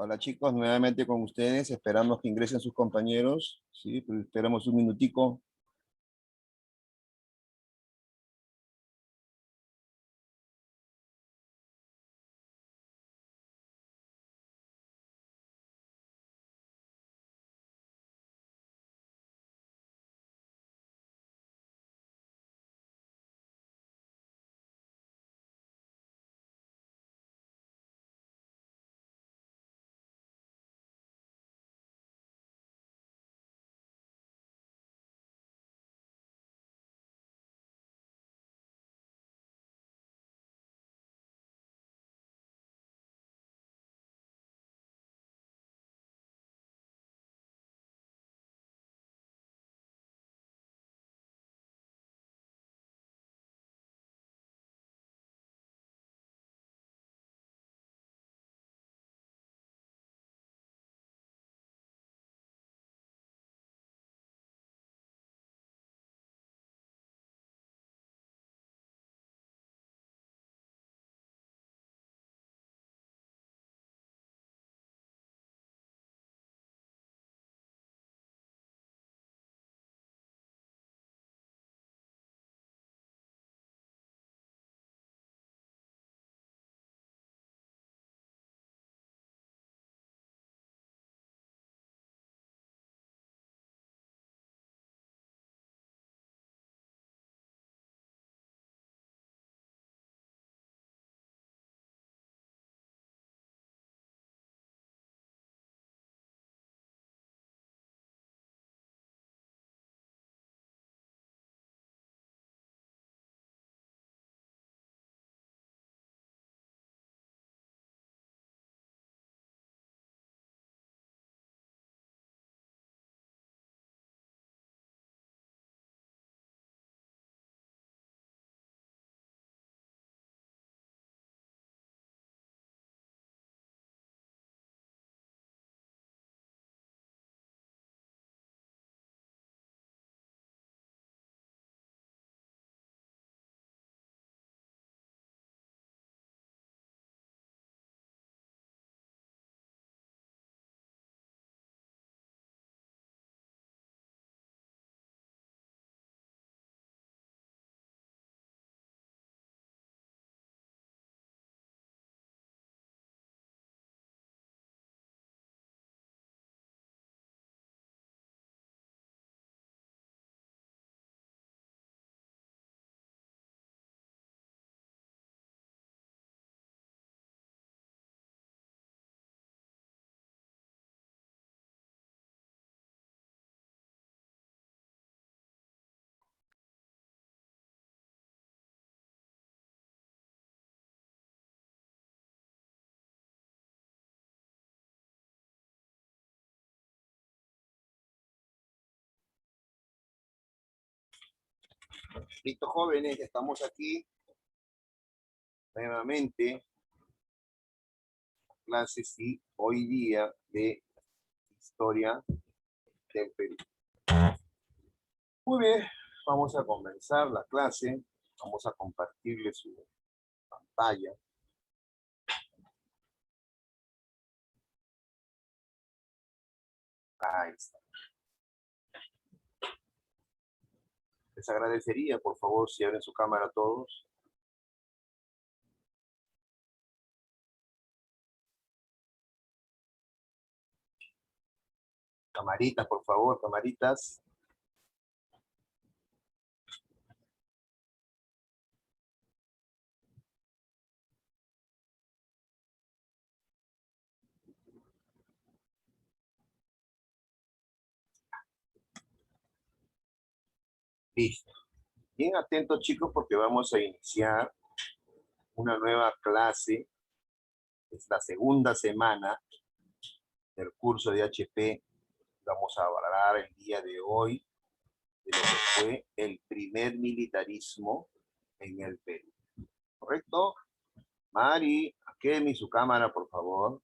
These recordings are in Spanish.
Hola chicos, nuevamente con ustedes. Esperamos que ingresen sus compañeros. Sí, pues esperamos un minutico. Listo, jóvenes, estamos aquí nuevamente. Clases y hoy día de historia del Perú. Muy bien, vamos a comenzar la clase. Vamos a compartirles su pantalla. Ahí está. Les agradecería, por favor, si abren su cámara todos. Camaritas, por favor, camaritas. Listo. Bien atentos, chicos, porque vamos a iniciar una nueva clase. Es la segunda semana del curso de HP. Vamos a hablar el día de hoy de lo que fue el primer militarismo en el Perú. ¿Correcto? Mari, Akemi, su cámara, por favor.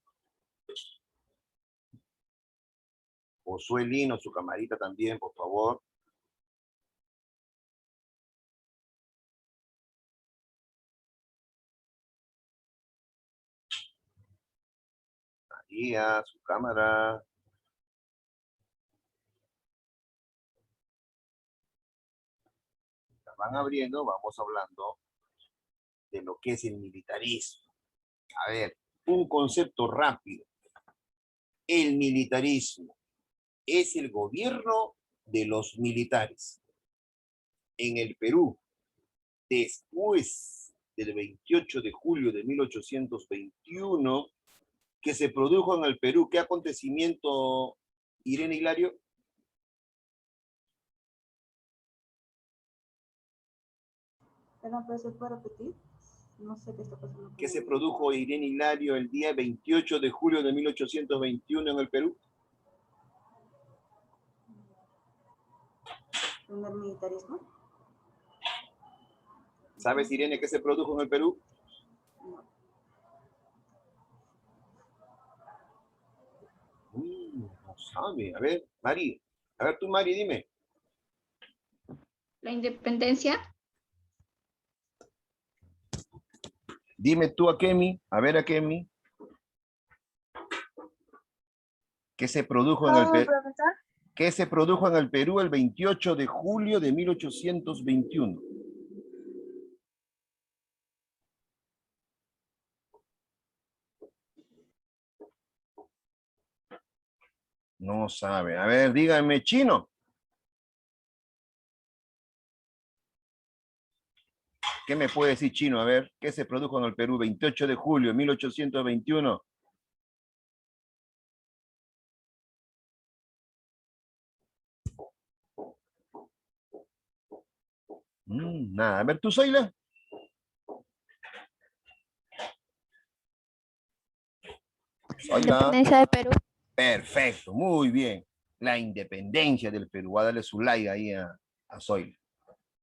Josué Lino, su camarita también, por favor. María, su cámara. La van abriendo, vamos hablando de lo que es el militarismo. A ver, un concepto rápido. El militarismo es el gobierno de los militares. En el Perú, después del 28 de julio de 1821, que se produjo en el Perú, ¿qué acontecimiento, Irene Hilario? Perdón, pero ¿se puede repetir? No sé qué está pasando. ¿Qué se produjo, Irene Hilario, el día 28 de julio de 1821 en el Perú? ¿Primer militarismo? ¿Sabes, Irene, qué se produjo en el Perú? No. No sabe. A ver, Mari. A ver, tú, Mari, dime. La independencia. Dime tú, Akemi. A ver, Akemi. ¿Qué se produjo en el Perú? ¿Qué se produjo en el Perú el 28 de julio de 1821? No sabe. A ver, dígame, chino. ¿Qué me puede decir chino? A ver, ¿qué se produjo en el Perú 28 de julio de 1821? Nada. A ver, tú, Zoila. La independencia de Perú. Perfecto, muy bien. La independencia del Perú. Voy a darle su like ahí a Zoila.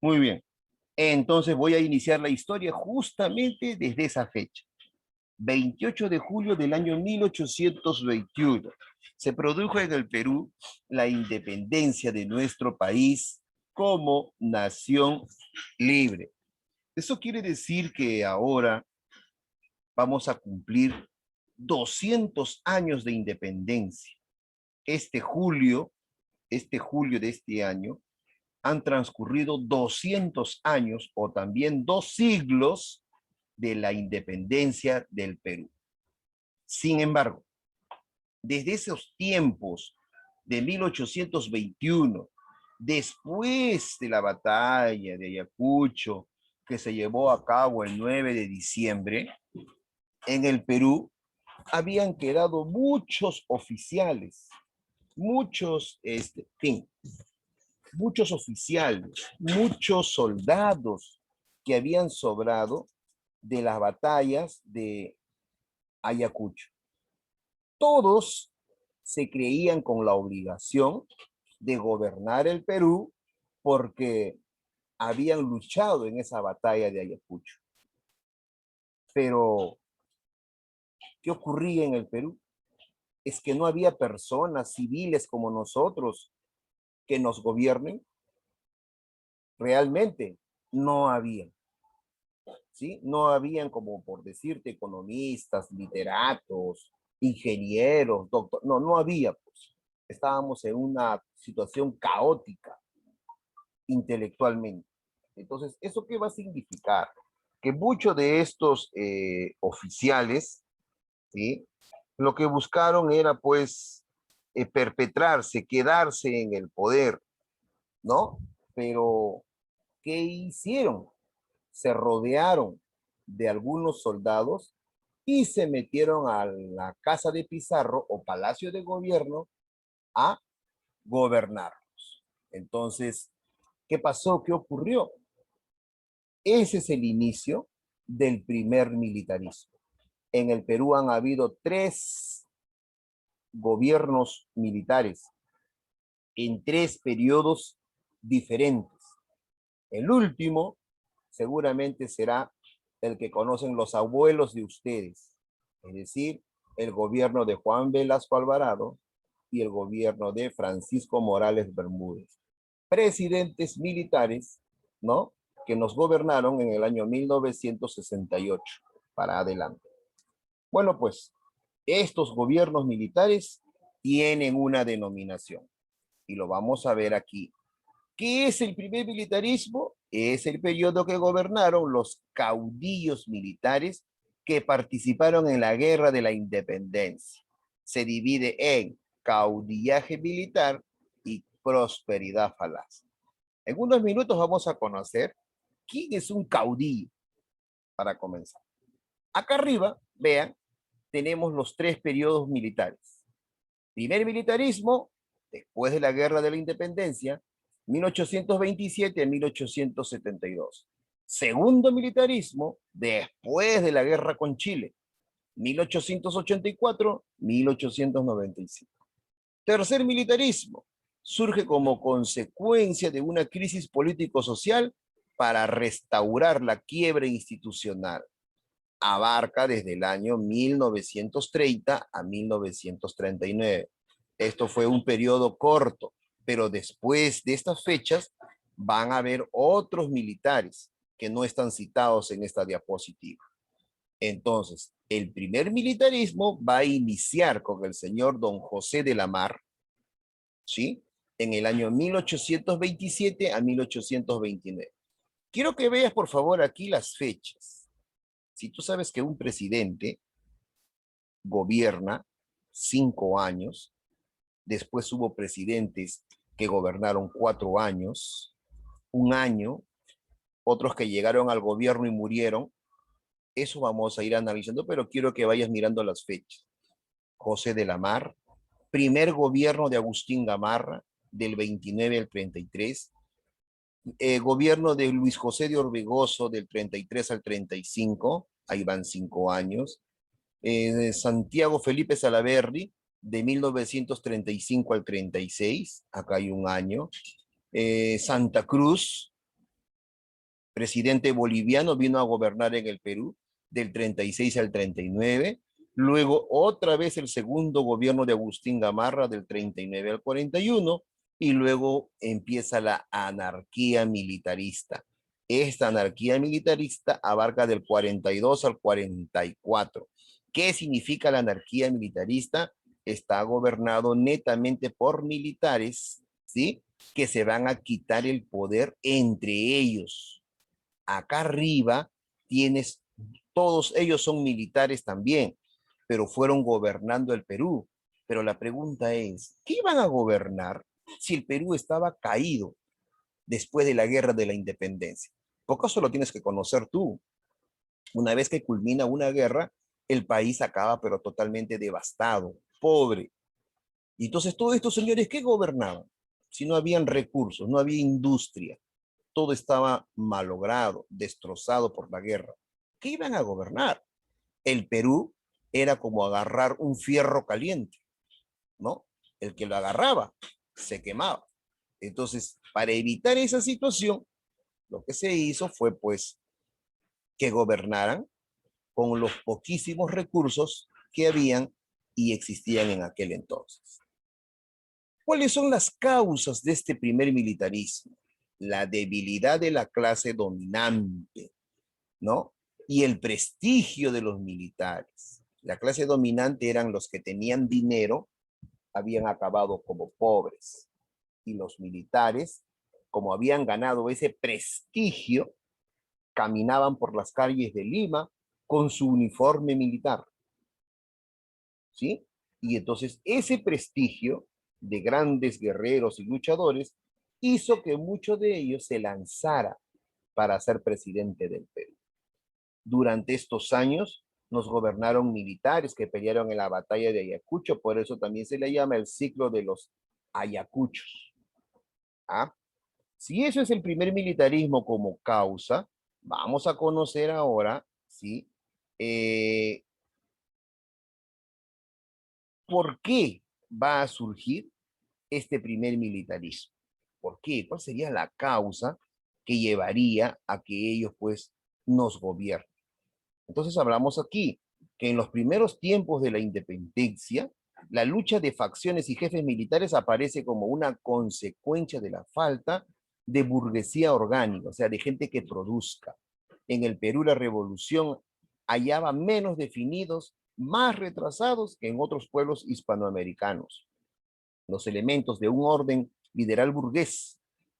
Muy bien. Entonces voy a iniciar la historia justamente desde esa fecha. 28 de julio del año 1821. Se produjo en el Perú la independencia de nuestro país como nación libre. Eso quiere decir que ahora vamos a cumplir 200 años de independencia. Este julio de este año, han transcurrido 200 años o también 2 siglos de la independencia del Perú. Sin embargo, desde esos tiempos de 1821, después de la batalla de Ayacucho, que se llevó a cabo el 9 de diciembre, en el Perú habían quedado muchos oficiales, muchos oficiales, muchos soldados que habían sobrado de las batallas de Ayacucho. Todos se creían con la obligación de gobernar el Perú porque habían luchado en esa batalla de Ayacucho. Pero, ¿qué ocurría en el Perú? Es que no había personas civiles como nosotros que nos gobiernen. Realmente no había. ¿Sí? No habían, como por decirte, economistas, literatos, ingenieros, doctores. No, no había, pues. Estábamos en una situación caótica intelectualmente. Entonces, ¿eso qué va a significar? Que muchos de estos oficiales, ¿sí? Lo que buscaron era, pues, perpetrarse, quedarse en el poder, ¿no? Pero, ¿qué hicieron? Se rodearon de algunos soldados y se metieron a la casa de Pizarro o Palacio de Gobierno a gobernarlos. Entonces, ¿qué pasó? ¿Qué ocurrió? Ese es el inicio del primer militarismo. En el Perú han habido 3 gobiernos militares en 3 periodos diferentes. El último seguramente será el que conocen los abuelos de ustedes, es decir, el gobierno de Juan Velasco Alvarado y el gobierno de Francisco Morales Bermúdez. Presidentes militares, ¿no? Que nos gobernaron en el año 1968 para adelante. Bueno, pues, estos gobiernos militares tienen una denominación. Y lo vamos a ver aquí. ¿Qué es el primer militarismo? Es el periodo que gobernaron los caudillos militares que participaron en la Guerra de la Independencia. Se divide en caudillaje militar y prosperidad falaz. En unos minutos vamos a conocer quién es un caudillo, para comenzar. Acá arriba, vean, tenemos los tres periodos militares. Primer militarismo, después de la Guerra de la Independencia, 1827 a 1872. Segundo militarismo, después de la guerra con Chile, 1884-1895. Tercer militarismo, surge como consecuencia de una crisis político-social para restaurar la quiebra institucional. Abarca desde el año 1930 a 1939. Esto fue un periodo corto, pero después de estas fechas van a haber otros militares que no están citados en esta diapositiva. Entonces, el primer militarismo va a iniciar con el señor don José de la Mar, ¿sí? En el año 1827 a 1829. Quiero que veas, por favor, aquí las fechas. Si tú sabes que un presidente gobierna 5 años, después hubo presidentes que gobernaron 4 años, 1 año, otros que llegaron al gobierno y murieron, eso vamos a ir analizando, pero quiero que vayas mirando las fechas. José de la Mar, primer gobierno de Agustín Gamarra, del 29 al 33, gobierno de Luis José de Orbegoso, del 33 al 35, ahí van 5 años, Santiago Felipe Salaverry, de 1935 al 36, acá hay 1 año, Santa Cruz, presidente boliviano, vino a gobernar en el Perú, del 36 al 39, luego otra vez el segundo gobierno de Agustín Gamarra, del 39 al 41, y luego empieza la anarquía militarista. Esta anarquía militarista abarca del 42 al 44. ¿Qué significa la anarquía militarista? Está gobernado netamente por militares, ¿sí? Que se van a quitar el poder entre ellos. Acá arriba tienes, todos ellos son militares también, pero fueron gobernando el Perú. Pero la pregunta es, ¿qué iban a gobernar si el Perú estaba caído después de la Guerra de la Independencia? Porque eso lo tienes que conocer tú. Una vez que culmina una guerra, el país acaba pero totalmente devastado, pobre. Y entonces todos estos señores, ¿qué gobernaban? Si no habían recursos, no había industria, todo estaba malogrado, destrozado por la guerra. ¿Qué iban a gobernar? El Perú era como agarrar un fierro caliente, ¿no? El que lo agarraba se quemaba. Entonces, para evitar esa situación, lo que se hizo fue pues que gobernaran con los poquísimos recursos que habían y existían en aquel entonces. ¿Cuáles son las causas de este primer militarismo? La debilidad de la clase dominante, ¿no? Y el prestigio de los militares. La clase dominante eran los que tenían dinero, habían acabado como pobres. Y los militares, como habían ganado ese prestigio, caminaban por las calles de Lima con su uniforme militar. ¿Sí? Y entonces ese prestigio de grandes guerreros y luchadores hizo que muchos de ellos se lanzara para ser presidente del Perú. Durante estos años nos gobernaron militares que pelearon en la batalla de Ayacucho, por eso también se le llama el ciclo de los Ayacuchos. ¿Ah? Si eso es el primer militarismo como causa, vamos a conocer ahora, ¿sí? ¿Por qué va a surgir este primer militarismo? ¿Por qué? ¿Cuál sería la causa que llevaría a que ellos pues nos gobiernen? Entonces hablamos aquí que en los primeros tiempos de la independencia, la lucha de facciones y jefes militares aparece como una consecuencia de la falta de burguesía orgánica, o sea, de gente que produzca. En el Perú la revolución hallaba menos definidos más retrasados que en otros pueblos hispanoamericanos. Los elementos de un orden liberal burgués,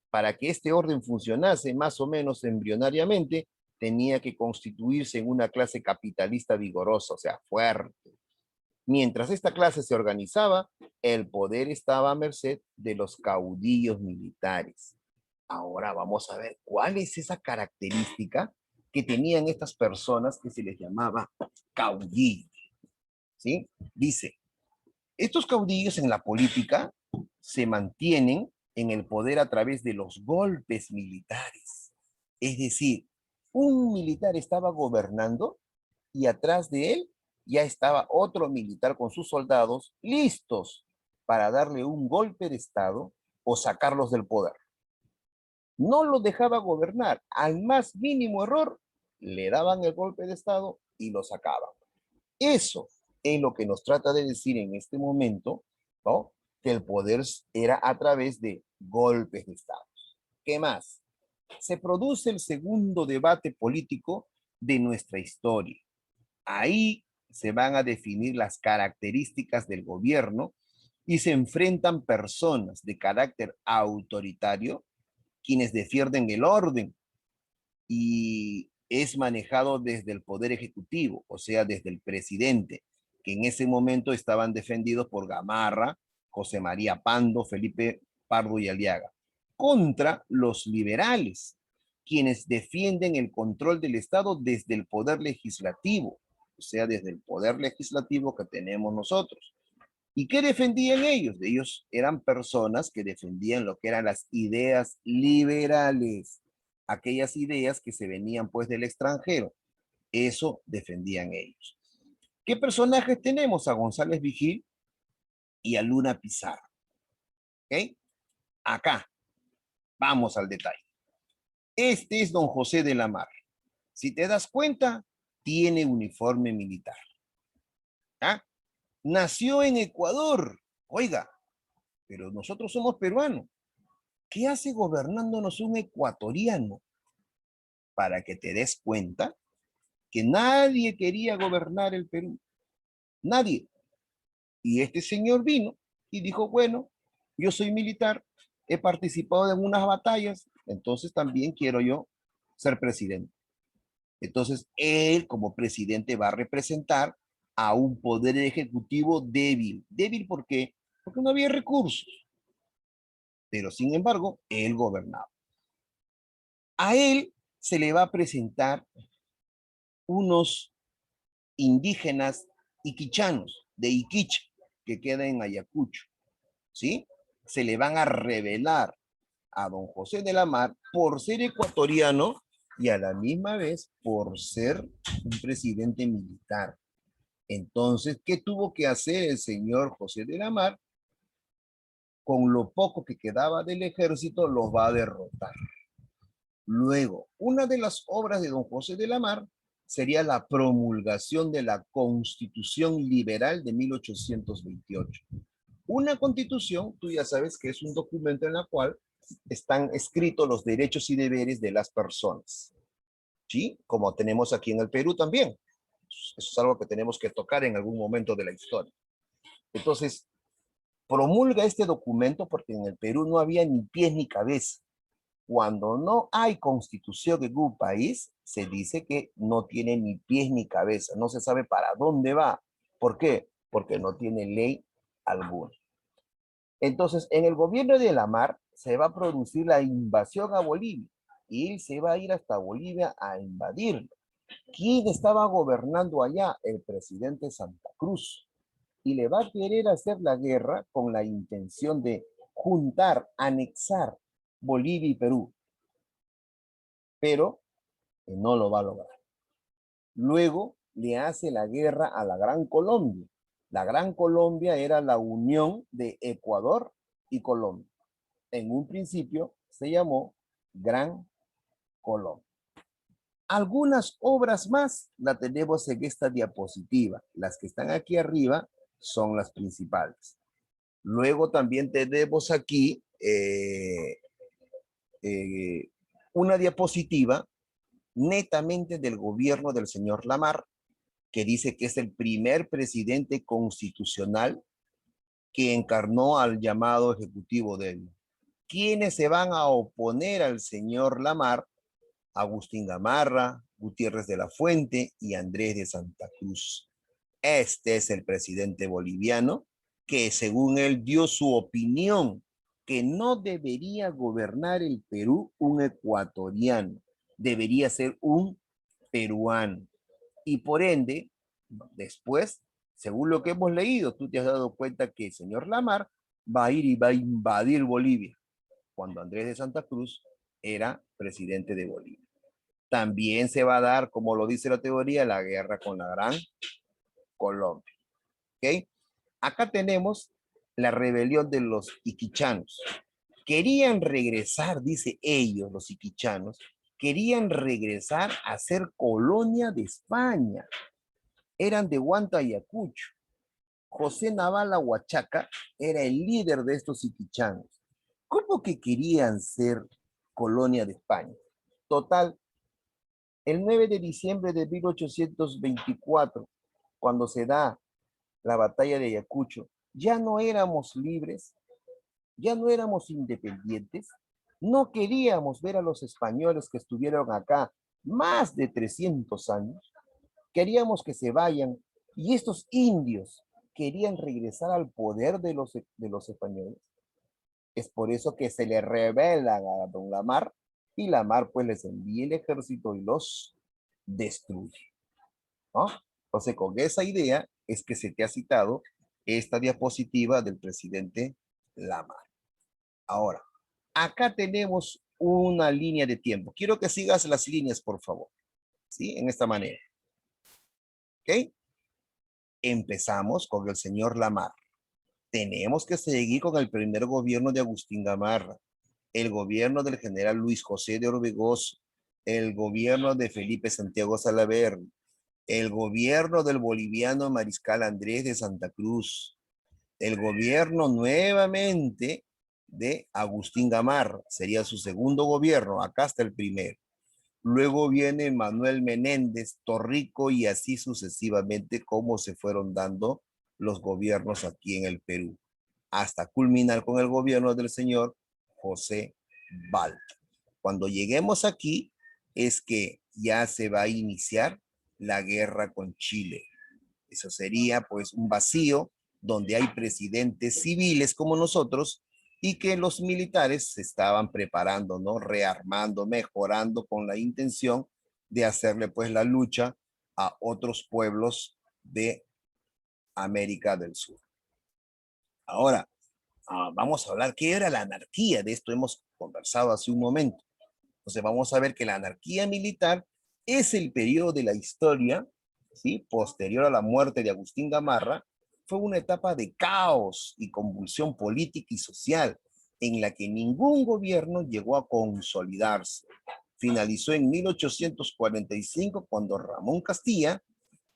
para que este orden funcionase más o menos embrionariamente, tenía que constituirse en una clase capitalista vigorosa, o sea, fuerte. Mientras esta clase se organizaba, el poder estaba a merced de los caudillos militares. Ahora vamos a ver cuál es esa característica que tenían estas personas que se les llamaba caudillos. ¿Sí? Dice, estos caudillos en la política se mantienen en el poder a través de los golpes militares. Es decir, un militar estaba gobernando y atrás de él ya estaba otro militar con sus soldados listos para darle un golpe de estado o sacarlos del poder. No los dejaba gobernar. Al más mínimo error, le daban el golpe de estado y lo sacaban. Eso es lo que nos trata de decir en este momento, ¿no? Que el poder era a través de golpes de estado. ¿Qué más? Se produce el segundo debate político de nuestra historia. Ahí se van a definir las características del gobierno y se enfrentan personas de carácter autoritario, quienes defienden el orden y es manejado desde el poder ejecutivo, o sea, desde el presidente, que en ese momento estaban defendidos por Gamarra, José María Pando, Felipe Pardo y Aliaga, contra los liberales, quienes defienden el control del Estado desde el poder legislativo, o sea, desde el poder legislativo que tenemos nosotros. ¿Y qué defendían ellos? Ellos eran personas que defendían lo que eran las ideas liberales, aquellas ideas que se venían pues del extranjero. Eso defendían ellos. ¿Qué personajes tenemos? A González Vigil y a Luna Pizarro. ¿Ok? Acá, vamos al detalle. Este es don José de la Mar. Si te das cuenta, tiene uniforme militar. ¿Ah? Nació en Ecuador. Oiga, pero nosotros somos peruanos. ¿Qué hace gobernándonos un ecuatoriano? Para que te des cuenta que nadie quería gobernar el Perú. Nadie. Y este señor vino y dijo, bueno, yo soy militar, he participado en unas batallas, entonces también quiero yo ser presidente. Entonces, él como presidente va a representar a un poder ejecutivo débil. ¿Débil por qué? Porque no había recursos. Pero sin embargo, él gobernaba. A él se le va a presentar unos indígenas iquichanos de Iquicha, que queda en Ayacucho, ¿sí? Se le van a revelar a don José de la Mar por ser ecuatoriano y a la misma vez por ser un presidente militar. Entonces, ¿qué tuvo que hacer el señor José de la Mar? Con lo poco que quedaba del ejército, los va a derrotar. Luego, una de las obras de don José de la Mar sería la promulgación de la Constitución Liberal de 1828. Una constitución, tú ya sabes que es un documento en la cual están escritos los derechos y deberes de las personas. ¿Sí? Como tenemos aquí en el Perú también. Eso es algo que tenemos que tocar en algún momento de la historia. Entonces, promulga este documento porque en el Perú no había ni pies ni cabeza. Cuando no hay constitución en un país, se dice que no tiene ni pies ni cabeza, no se sabe para dónde va. ¿Por qué? Porque no tiene ley alguna. Entonces, en el gobierno de la Mar se va a producir la invasión a Bolivia y él se va a ir hasta Bolivia a invadirlo. ¿Quién estaba gobernando allá? El presidente Santa Cruz. Y le va a querer hacer la guerra con la intención de juntar, anexar Bolivia y Perú, pero no lo va a lograr. Luego le hace la guerra a la Gran Colombia. La Gran Colombia era la unión de Ecuador y Colombia. En un principio se llamó Gran Colombia. Algunas obras más las tenemos en esta diapositiva. Las que están aquí arriba son las principales. Luego también tenemos aquí una diapositiva netamente del gobierno del señor Lamar, que dice que es el primer presidente constitucional que encarnó al llamado ejecutivo de él. ¿Quiénes se van a oponer al señor Lamar? Agustín Gamarra, Gutiérrez de la Fuente y Andrés de Santa Cruz. Este es el presidente boliviano que, según él, dio su opinión que no debería gobernar el Perú un ecuatoriano, debería ser un peruano. Y por ende, después, según lo que hemos leído, tú te has dado cuenta que el señor Lamar va a ir y va a invadir Bolivia, cuando Andrés de Santa Cruz era presidente de Bolivia. También se va a dar, como lo dice la teoría, la guerra con la Gran Colombia. ¿Ok? Acá tenemos la rebelión de los iquichanos. Querían regresar, dice ellos, los iquichanos, querían regresar a ser colonia de España. Eran de Huanta y Ayacucho. José Navala Huachaca era el líder de estos iquichanos. ¿Cómo que querían ser colonia de España? Total, el 9 de diciembre de 1824, cuando se da la batalla de Ayacucho, ya no éramos libres, ya no éramos independientes, no queríamos ver a los españoles que estuvieron acá más de 300 años, queríamos que se vayan y estos indios querían regresar al poder de los españoles. Es por eso que se le rebelan a don Lamar y Lamar pues les envía el ejército y los destruye, ¿no? Entonces con esa idea es que se te ha citado esta diapositiva del presidente Lamar. Ahora, acá tenemos una línea de tiempo. Quiero que sigas las líneas, por favor. ¿Sí? En esta manera. ¿Ok? Empezamos con el señor Lamar. Tenemos que seguir con el primer gobierno de Agustín Gamarra, el gobierno del general Luis José de Orbegoso, el gobierno de Felipe Santiago Salaverry, el gobierno del boliviano mariscal Andrés de Santa Cruz, el gobierno nuevamente de Agustín Gamarra, sería su segundo gobierno, acá está el primero. Luego viene Manuel Menéndez, Torrico y así sucesivamente como se fueron dando los gobiernos aquí en el Perú, hasta culminar con el gobierno del señor José Balta. Cuando lleguemos aquí es que ya se va a iniciar la guerra con Chile. Eso sería pues un vacío donde hay presidentes civiles como nosotros y que los militares se estaban preparando, ¿no? Rearmando, mejorando con la intención de hacerle pues la lucha a otros pueblos de América del Sur. Ahora, vamos a hablar qué era la anarquía. De esto hemos conversado hace un momento. Entonces vamos a ver que la anarquía militar es el periodo de la historia, ¿sí? Posterior a la muerte de Agustín Gamarra, fue una etapa de caos y convulsión política y social en la que ningún gobierno llegó a consolidarse. Finalizó en 1845 cuando Ramón Castilla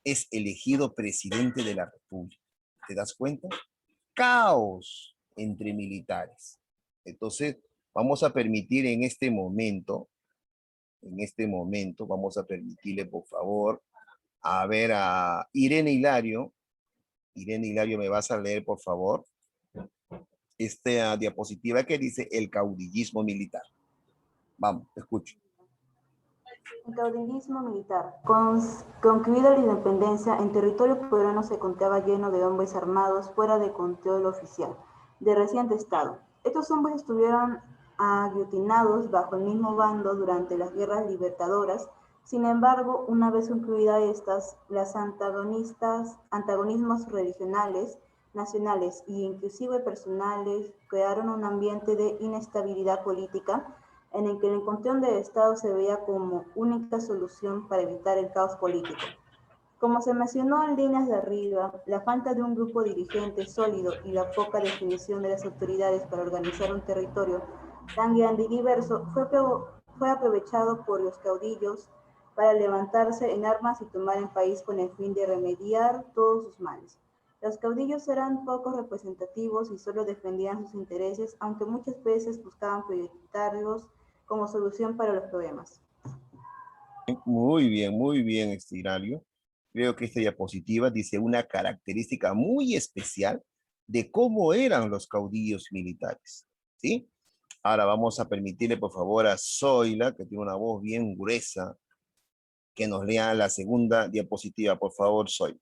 es elegido presidente de la República. ¿Te das cuenta? Caos entre militares. Entonces, vamos a permitir en este momento, vamos a permitirle, por favor, a ver a Irene Hilario. Irene Hilario, ¿me vas a leer, por favor? Esta diapositiva que dice el caudillismo militar. Vamos, te escucho. El caudillismo militar. Concluida la independencia, en territorio peruano se contaba lleno de hombres armados fuera de control oficial, de reciente estado. Estos hombres estuvieron aglutinados bajo el mismo bando durante las guerras libertadoras. Sin embargo, una vez concluidas estas, los antagonismos regionales, nacionales e inclusive personales crearon un ambiente de inestabilidad política en el que el encontrón de Estado se veía como única solución para evitar el caos político. Como se mencionó en líneas de arriba, la falta de un grupo dirigente sólido y la poca definición de las autoridades para organizar un territorio tan grande y diverso fue aprovechado por los caudillos para levantarse en armas y tomar el país con el fin de remediar todos sus males. Los caudillos eran poco representativos y solo defendían sus intereses, aunque muchas veces buscaban proyectarlos como solución para los problemas. Muy bien, Estirario. Creo que esta diapositiva dice una característica muy especial de cómo eran los caudillos militares, ¿sí? Ahora vamos a permitirle, por favor, a Zoila, que tiene una voz bien gruesa, que nos lea la segunda diapositiva, por favor, Zoila.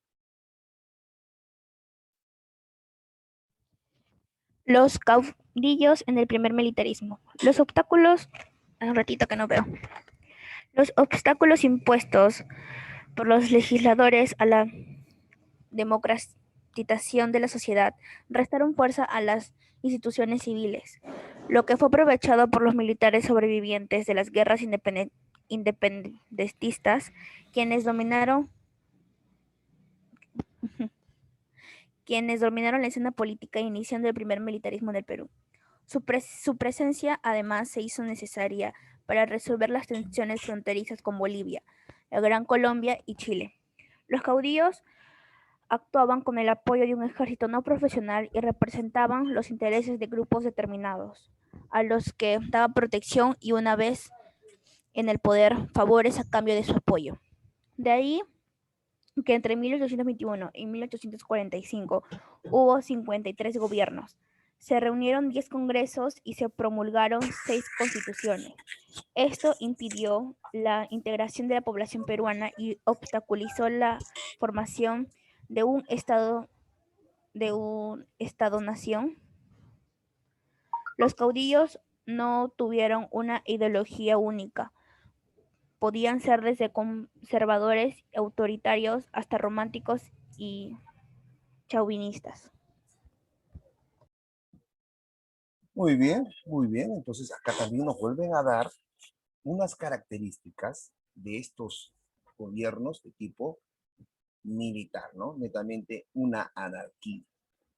Los caudillos en el primer militarismo. Los obstáculos, un ratito que no veo. Los obstáculos impuestos por los legisladores a la democratización de la sociedad restaron fuerza a las instituciones civiles, lo que fue aprovechado por los militares sobrevivientes de las guerras independentistas, quienes dominaron la escena política iniciando el primer militarismo en el Perú. Su presencia, además, se hizo necesaria para resolver las tensiones fronterizas con Bolivia, la Gran Colombia y Chile. Los caudillos actuaban con el apoyo de un ejército no profesional y representaban los intereses de grupos determinados, a los que daba protección y, una vez en el poder, favores a cambio de su apoyo. De ahí que entre 1821 y 1845 hubo 53 gobiernos. Se reunieron 10 congresos y se promulgaron 6 constituciones. Esto impidió la integración de la población peruana y obstaculizó la formación de un Estado-nación. Los caudillos no tuvieron una ideología única. Podían ser desde conservadores, autoritarios, hasta románticos y chauvinistas. Muy bien, muy bien. Entonces acá también nos vuelven a dar unas características de estos gobiernos de tipo militar, ¿no? Netamente una anarquía.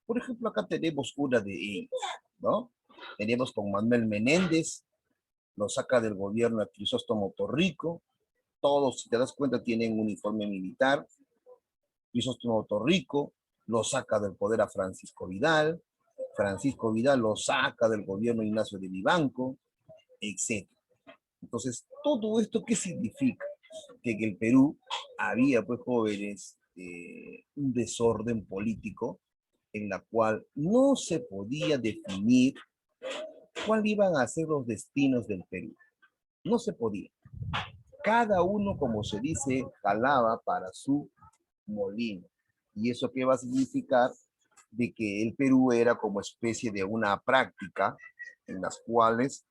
Por ejemplo, acá tenemos una de ellos, ¿no? Tenemos con Manuel Menéndez, lo saca del gobierno a Crisóstomo Torrico, todos, si te das cuenta, tienen uniforme militar. Crisóstomo Torrico lo saca del poder a Francisco Vidal lo saca del gobierno Ignacio de Vivanco, etc. Entonces, ¿todo esto qué significa? Que en el Perú había, pues, jóvenes, un desorden político en la cual no se podía definir cuáles iban a ser los destinos del Perú. No se podía. Cada uno, como se dice, jalaba para su molino. ¿Y eso qué va a significar? De que el Perú era como especie de una práctica en las cuales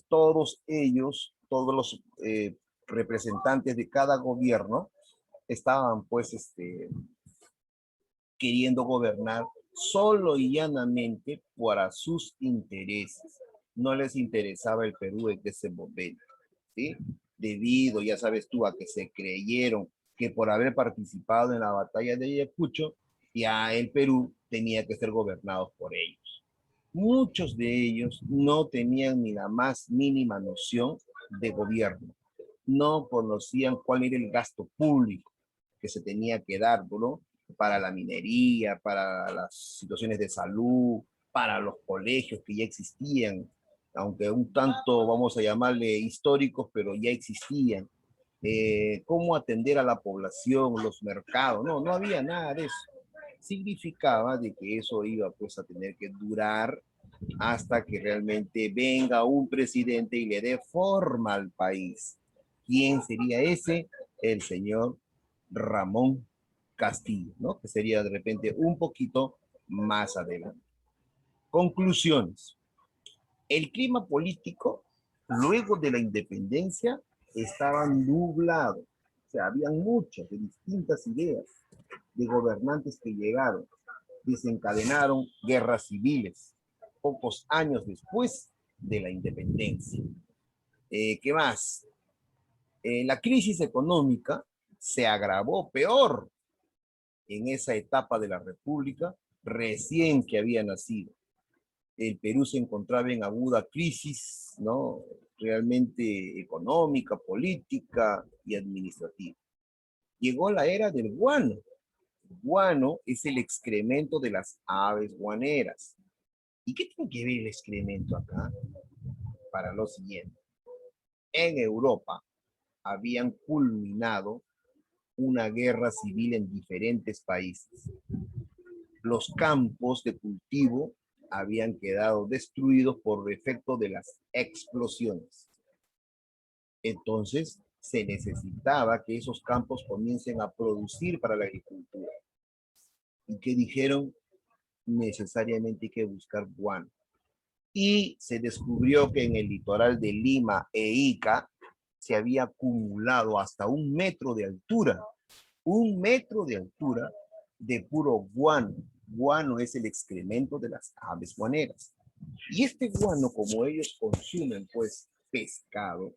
todos ellos, todos los representantes de cada gobierno estaban pues queriendo gobernar solo y llanamente para sus intereses. No les interesaba el Perú en ese momento, ¿sí? Debido, ya sabes tú, a que se creyeron que por haber participado en la batalla de Ayacucho, ya el Perú tenía que ser gobernado por ellos. Muchos de ellos no tenían ni la más mínima noción de gobierno. No conocían cuál era el gasto público que se tenía que dar, ¿no? Para la minería, para las situaciones de salud, para los colegios que ya existían, aunque un tanto, vamos a llamarle históricos, pero ya existían. Cómo atender a la población, los mercados, no había nada de eso. Significaba de que eso iba pues a tener que durar hasta que realmente venga un presidente y le dé forma al país. ¿Quién sería ese? El señor Ramón Castillo, ¿no? Que sería de repente un poquito más adelante. Conclusiones. El clima político, luego de la independencia, estaba nublado. O sea, habían muchas, de distintas ideas de gobernantes que llegaron, desencadenaron guerras civiles, pocos años después de la independencia. ¿Qué más? La crisis económica se agravó peor en esa etapa de la República recién que había nacido. El Perú se encontraba en aguda crisis, ¿no? Realmente económica, política y administrativa. Llegó la era del guano. El guano es el excremento de las aves guaneras. ¿Y qué tiene que ver el excremento acá? Para lo siguiente. En Europa habían culminado una guerra civil en diferentes países. Los campos de cultivo habían quedado destruidos por efecto de las explosiones. Entonces, se necesitaba que esos campos comiencen a producir para la agricultura. ¿Y qué dijeron? Necesariamente hay que buscar guano. Y se descubrió que en el litoral de Lima e Ica se había acumulado hasta 1 metro de altura. 1 metro de altura de puro guano. Guano es el excremento de las aves guaneras. Y este guano, como ellos consumen, pues, pescado,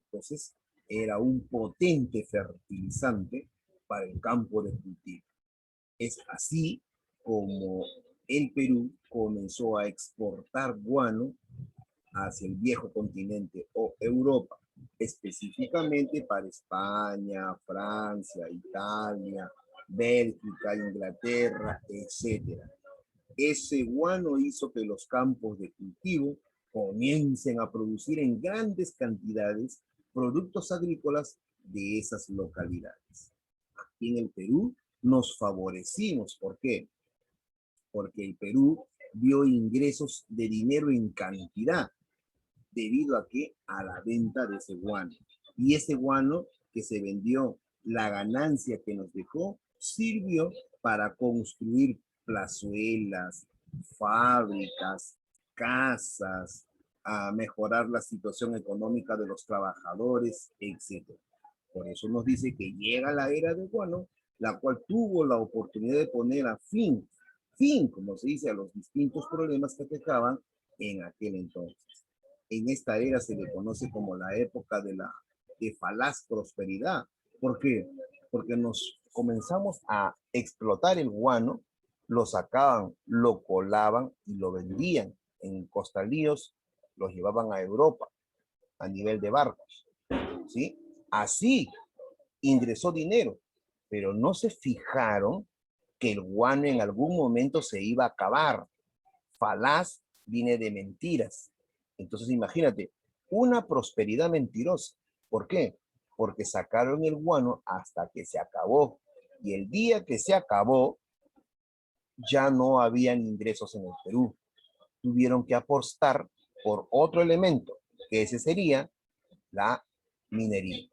entonces era un potente fertilizante para el campo de cultivo. Es así como el Perú comenzó a exportar guano hacia el viejo continente o Europa, específicamente para España, Francia, Italia, Bélgica, Inglaterra, etc. Ese guano hizo que los campos de cultivo comiencen a producir en grandes cantidades productos agrícolas de esas localidades. Aquí en el Perú nos favorecimos. ¿Por qué? Porque el Perú vio ingresos de dinero en cantidad, debido a que a la venta de ese guano. Y ese guano que se vendió, la ganancia que nos dejó, sirvió para construir plazuelas, fábricas, casas, a mejorar la situación económica de los trabajadores, etc. Por eso nos dice que llega la era del guano, la cual tuvo la oportunidad de poner a fin, como se dice, a los distintos problemas que aquejaban en aquel entonces. En esta era se le conoce como la época de falaz prosperidad. ¿Por qué? Porque nos comenzamos a explotar el guano, lo sacaban, lo colaban y lo vendían en costalíos, los llevaban a Europa a nivel de barcos, ¿sí? Así ingresó dinero, pero no se fijaron que el guano en algún momento se iba a acabar. Falaz viene de mentiras. Entonces imagínate, una prosperidad mentirosa. ¿Por qué? Porque sacaron el guano hasta que se acabó. Y el día que se acabó, ya no habían ingresos en el Perú. Tuvieron que apostar por otro elemento, que ese sería la minería.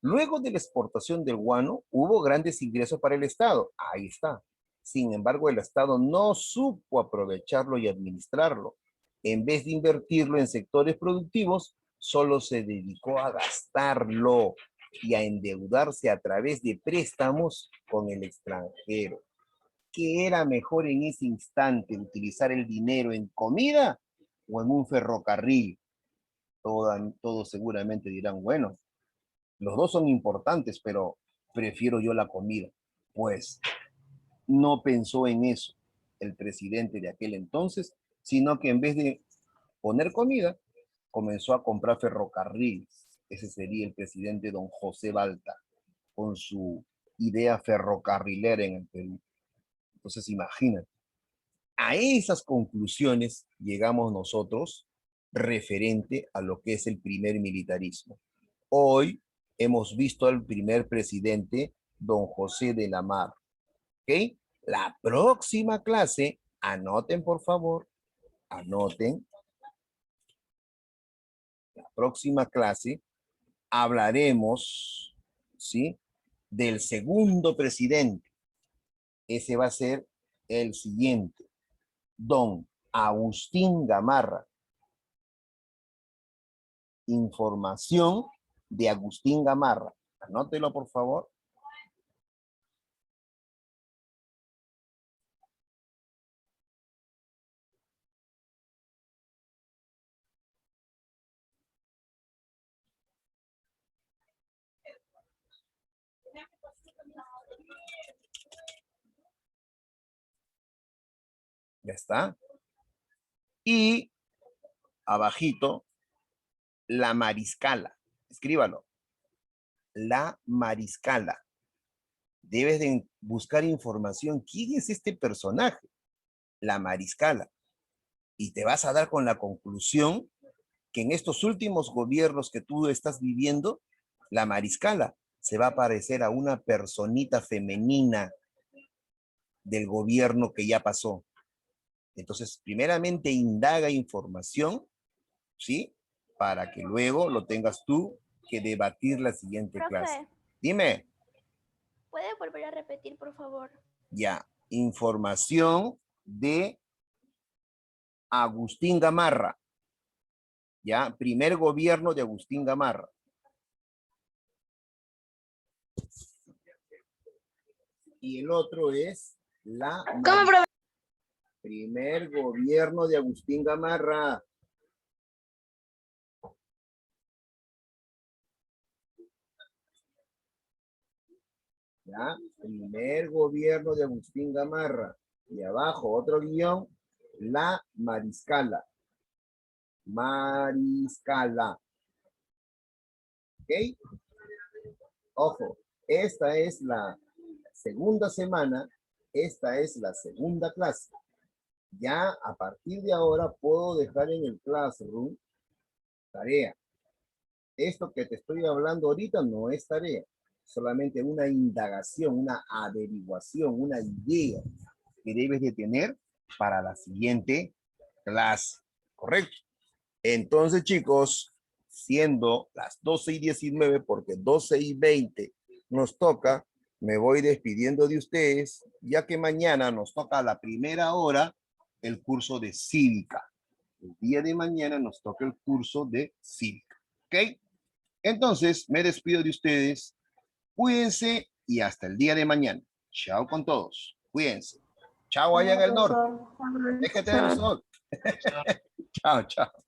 Luego de la exportación del guano, hubo grandes ingresos para el Estado. Ahí está. Sin embargo, el Estado no supo aprovecharlo y administrarlo. En vez de invertirlo en sectores productivos, solo se dedicó a gastarlo y a endeudarse a través de préstamos con el extranjero. ¿Qué era mejor en ese instante, utilizar el dinero en comida o en un ferrocarril? Todos seguramente dirán, bueno, los dos son importantes, pero prefiero yo la comida. Pues no pensó en eso el presidente de aquel entonces, sino que en vez de poner comida, comenzó a comprar ferrocarriles. Ese sería el presidente don José Balta, con su idea ferrocarrilera en el Perú. Entonces imagínate, a esas conclusiones llegamos nosotros referente a lo que es el primer militarismo. Hoy hemos visto al primer presidente, don José de la Mar. ¿Ok? La próxima clase, anoten por favor, anoten. La próxima clase hablaremos, ¿sí?, del segundo presidente. Ese va a ser el siguiente, don Agustín Gamarra. Información de Agustín Gamarra. Anótelo, por favor. Ya está. Y abajito, la Mariscala. Escríbalo. La Mariscala. Debes de buscar información. ¿Quién es este personaje? La Mariscala. Y te vas a dar con la conclusión que en estos últimos gobiernos que tú estás viviendo, la Mariscala se va a parecer a una personita femenina del gobierno que ya pasó. Entonces, primeramente indaga información, ¿sí? Para que luego lo tengas tú que debatir la siguiente clase. Profe, Dime. ¿puede volver a repetir, por favor? Ya, información de Agustín Gamarra. Ya, primer gobierno de Agustín Gamarra. Y el otro es la... Primer gobierno de Agustín Gamarra. Ya, primer gobierno de Agustín Gamarra. Y abajo otro guión, la Mariscala. Mariscala. ¿Ok? Ojo, esta es la segunda semana, esta es la segunda clase. Ya a partir de ahora puedo dejar en el Classroom tarea. Esto que te estoy hablando ahorita no es tarea, solamente una indagación, una averiguación, una idea que debes de tener para la siguiente clase. ¿Correcto? Entonces, chicos, siendo las 12:19, porque 12:20 nos toca, me voy despidiendo de ustedes, ya que mañana nos toca a la primera hora el curso de cívica. El día de mañana nos toca el curso de cívica. ¿Ok? Entonces, me despido de ustedes. Cuídense y hasta el día de mañana. Chao con todos. Cuídense. Chao allá en el norte. Profesor. Déjate del sol. Chao, chao.